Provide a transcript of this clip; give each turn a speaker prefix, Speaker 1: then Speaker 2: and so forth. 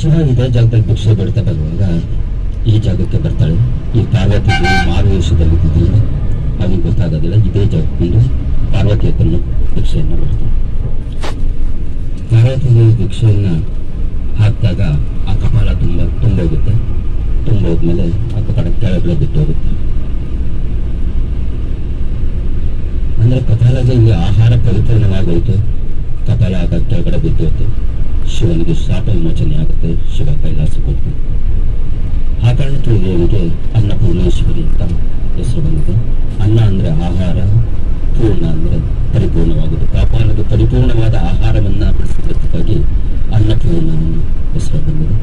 Speaker 1: ಶಿವ ಇದೇ ಜಾಗದಲ್ಲಿ ಭಿಕ್ಷೆ ಬಿಡ್ತಾ ಬರುವಾಗ ಈ ಜಾಗಕ್ಕೆ ಬರ್ತಾಳೆ. ಈ ಪಾರ್ವತಿ ಮಾರುವೇಷದಲ್ಲಿ ಇದ್ದಿದ್ದು ಅವನಿಗೆ ಗೊತ್ತಾಗೋದಿಲ್ಲ. ಇದೇ ಜಾಗದಿಂದ ಪಾರ್ವತಿ ಹತ್ರನು ಭಿಕ್ಷೆಯನ್ನು ಬಿಡ್ತಾಳೆ. ಪಾರ್ವತಿ ಭಿಕ್ಷೆಯನ್ನ ಹಾಕಿದಾಗ ಆ ಕಪಾಲ ತುಂಬೋಗುತ್ತೆ. ತುಂಬೋದ್ಮೇಲೆ ಆ ಕಪಾಲ ಕೆಳಗಡೆ ಬಿಟ್ಟು ಹೋಗುತ್ತೆ. ಅಂದ್ರೆ ಕಪಾಲಗೆ ಇಲ್ಲಿ ಆಹಾರ ಪರಿಪೂರ್ಣವಾಗೋಯ್ತು. ಕಪಾಲ ಆಗ ಕೆಳಗಡೆ ಬಿದ್ದೋಯ್ತು. ಶಿವನಿಗೆ ಶಾಪ ವಿಮೋಚನೆ ಆಗುತ್ತೆ. ಶಿವ ಕೈಲಾಸಕ್ಕೆ ಹೋಗ್ತಾನೆ. ಆ ಕಾರಣಕ್ಕೆ ದೇವಿಗೆ ಅನ್ನಪೂರ್ಣೇಶ್ವರಿ ಅಂತ ಹೆಸರು ಬಂದಿದೆ. ಅನ್ನ ಅಂದ್ರೆ ಆಹಾರ, ಪೂರ್ಣ ಅಂದ್ರೆ ಪರಿಪೂರ್ಣವಾಗುವುದು. ಕಪಾಲಕ್ಕೆ ಪರಿಪೂರ್ಣವಾದ ಆಹಾರವನ್ನ ಬೆಳೆಸೋದಕ್ಕಾಗಿ ಅನ್ನಪೂರ್ಣ ಹೆಸರು ಬಂದಿದೆ.